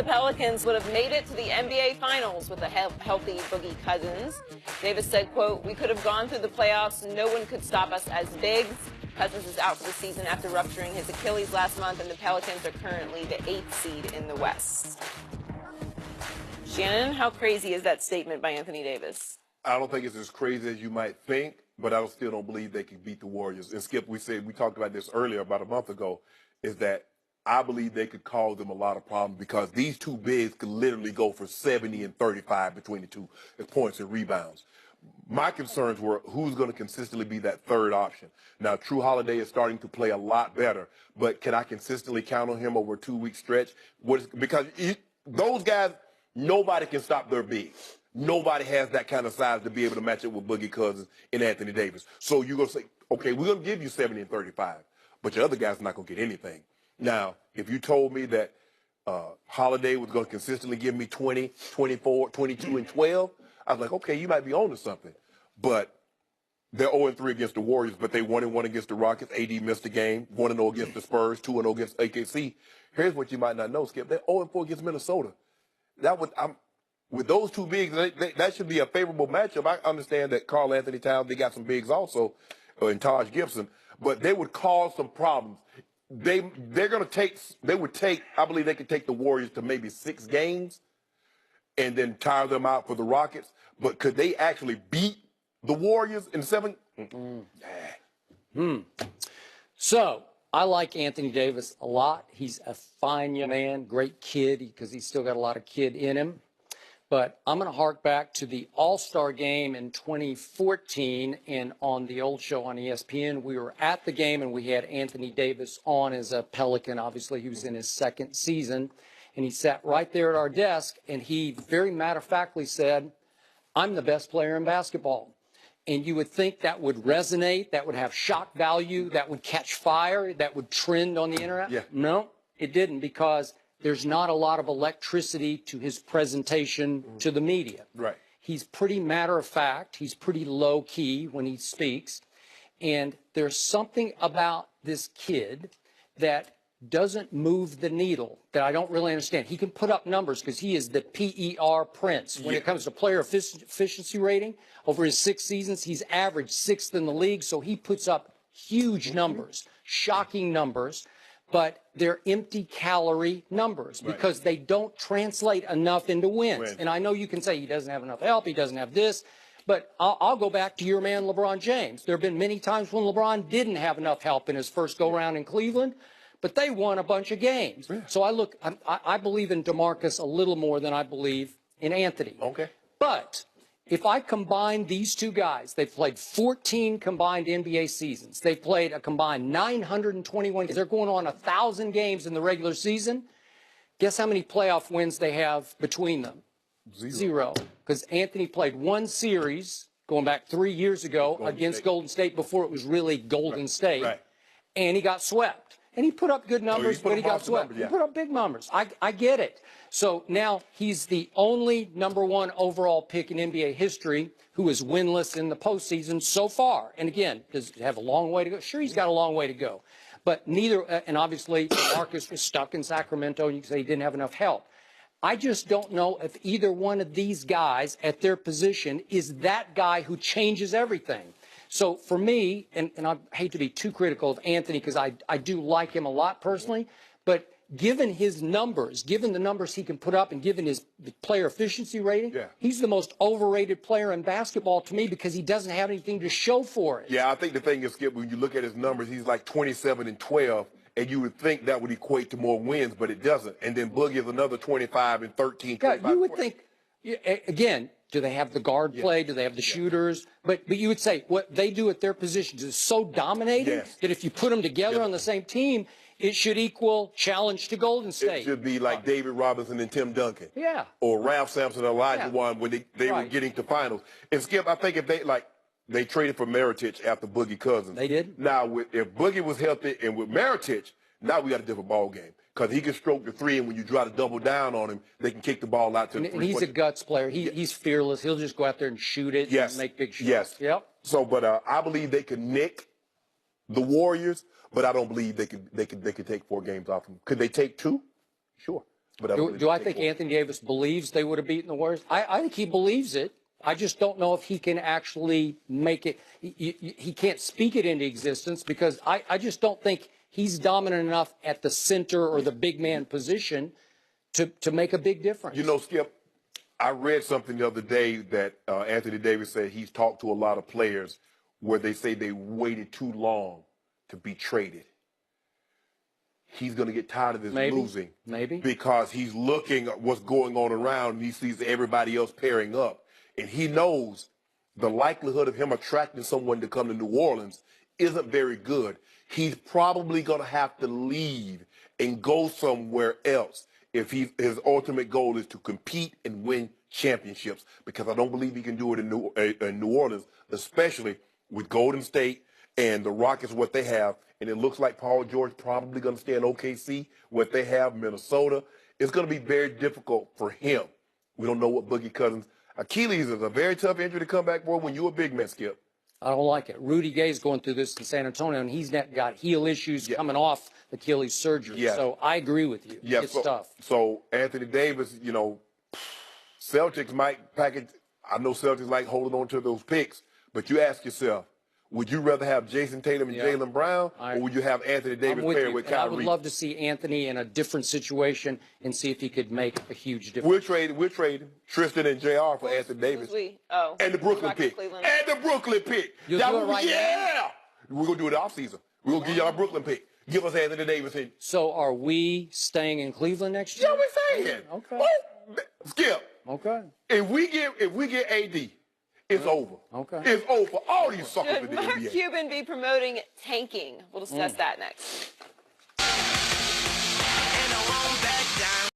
Pelicans would have made it to the NBA Finals with a healthy Boogie Cousins. Davis said, quote, "We could have gone through the playoffs. No one could stop us as bigs." Cousins is out for the season after rupturing his Achilles last month, and the Pelicans are currently the 8th seed in the West. Shannon, how crazy is that statement by Anthony Davis? I don't think it's as crazy as you might think, but I still don't believe they can beat the Warriors. And Skip, we talked about this earlier, about a month ago, is that I believe they could cause them a lot of problems because these two bigs could literally go for 70 and 35 between the two as points and rebounds. My concerns were who's going to consistently be that third option. Now, True Holiday is starting to play a lot better, but can I consistently count on him over a 2-week stretch? Because those guys, nobody can stop their bigs. Nobody has that kind of size to be able to match up with Boogie Cousins and Anthony Davis. So you're going to say, okay, we're going to give you 70 and 35, but your other guy's not going to get anything. Now, if you told me that Holiday was going to consistently give me 20, 24, 22, and 12, I was like, okay, you might be on to something. But they're 0-3 against the Warriors, but they 1-1 against the Rockets. AD missed a game. 1-0 against the Spurs. 2-0 against AKC. Here's what you might not know, Skip. They're 0-4 against Minnesota. With those two bigs, that should be a favorable matchup. I understand that Karl Anthony Towns, they got some bigs also, and Taj Gibson, but they would cause some problems. I believe they could take the Warriors to maybe 6 games and then tire them out for the Rockets. But could they actually beat the Warriors in 7? So I like Anthony Davis a lot. He's a fine young man, great kid, because he's still got a lot of kid in him. But I'm going to hark back to the All-Star game in 2014, and on the old show on ESPN, we were at the game, and we had Anthony Davis on as a Pelican. Obviously, he was in his 2nd season, and he sat right there at our desk, and he very matter-of-factly said, "I'm the best player in basketball." And you would think that would resonate, that would have shock value, that would catch fire, that would trend on the internet. Yeah. No, it didn't, because there's not a lot of electricity to his presentation to the media. Right. He's pretty matter of fact. He's pretty low key when he speaks. And there's something about this kid that doesn't move the needle that I don't really understand. He can put up numbers because he is the PER prince. When it comes to player efficiency rating, over his 6 seasons, he's averaged 6th in the league. So he puts up huge numbers, shocking numbers. But they're empty calorie numbers because they don't translate enough into wins. And I know you can say he doesn't have enough help, he doesn't have this, but I'll go back to your man LeBron James. There have been many times when LeBron didn't have enough help in his first go-round in Cleveland, but they won a bunch of games. So I believe in DeMarcus a little more than I believe in Anthony. Okay. But if I combine these two guys, they've played 14 combined NBA seasons. They've played a combined 921 games. They're going on 1,000 games in the regular season. Guess how many playoff wins they have between them? 0. Because Anthony played 1 series going back 3 years ago against Golden State before it was really Golden State. And he got swept. And he put up good numbers, but he got swept. He put up big numbers. I get it. So now he's the only #1 overall pick in NBA history who is winless in the postseason so far. And again, does he have a long way to go? Sure, he's got a long way to go. But neither, and obviously Marcus was stuck in Sacramento, and you can say he didn't have enough help. I just don't know if either one of these guys at their position is that guy who changes everything. So for me, and I hate to be too critical of Anthony because I do like him a lot personally, but given his numbers, given the numbers he can put up and given his player efficiency rating, he's the most overrated player in basketball to me because he doesn't have anything to show for it. Yeah, I think the thing is, Skip, when you look at his numbers, he's like 27 and 12, and you would think that would equate to more wins, but it doesn't. And then Boogie is another 25 and 13. God, you would think, again, do they have the guard play? Do they have the shooters? But you would say what they do at their positions is so dominating that if you put them together on the same team, it should equal challenge to Golden State. It should be like David Robinson and Tim Duncan. Yeah. Or Ralph Sampson and Elijah Wan when they were getting to finals. And Skip, I think if they traded for Mirotic after Boogie Cousins. They did? Now, if Boogie was healthy and with Mirotic, now we got a different ball game. Because he can stroke the 3, and when you try to double down on him, they can kick the ball out to the 3. And he's a guts player. He's fearless. He'll just go out there and shoot it and make big shots. Yes. Yep. So, but I believe they could nick the Warriors, but I don't believe they could take 4 games off them. Could they take 2? Sure. But I don't believe Do I they think will. Anthony Davis believes they would have beaten the Warriors? I think he believes it. I just don't know if he can actually make it. He can't speak it into existence because I just don't think he's dominant enough at the center or the big man position to make a big difference. You know, Skip, I read something the other day that Anthony Davis said he's talked to a lot of players where they say they waited too long to be traded. He's going to get tired of this losing. Maybe. Because he's looking at what's going on around and he sees everybody else pairing up. And he knows the likelihood of him attracting someone to come to New Orleans isn't very good. He's probably going to have to leave and go somewhere else if his ultimate goal is to compete and win championships, because I don't believe he can do it in New Orleans, especially with Golden State and the Rockets, what they have. And it looks like Paul George probably going to stay in OKC, what they have, Minnesota. It's going to be very difficult for him. We don't know what Boogie Cousins. Achilles is a very tough injury to come back for when you're a big man, Skip. I don't like it. Rudy Gay's going through this in San Antonio, and he's got heel issues coming off Achilles surgery. Yeah. So I agree with you. Yeah, It's tough. So Anthony Davis, you know, Celtics might package. I know Celtics like holding on to those picks, but you ask yourself, would you rather have Jason Tatum and Jaylen Brown, or would you have Anthony Davis paired with Kyrie? I would love to see Anthony in a different situation and see if he could make a huge difference. We're trading Tristan and JR for Anthony Davis. And the Brooklyn pick. Cleveland. And the Brooklyn pick. You'll do it right now? We're going to do it offseason. We're going to give y'all a Brooklyn pick. Give us Anthony Davis. So are we staying in Cleveland next year? Yeah, we're saying. Okay. Oh, Skip. Okay. If we get AD, it's over. Okay. It's over for all these suckers in Should the Mark NBA. Cuban be promoting tanking? We'll discuss that next.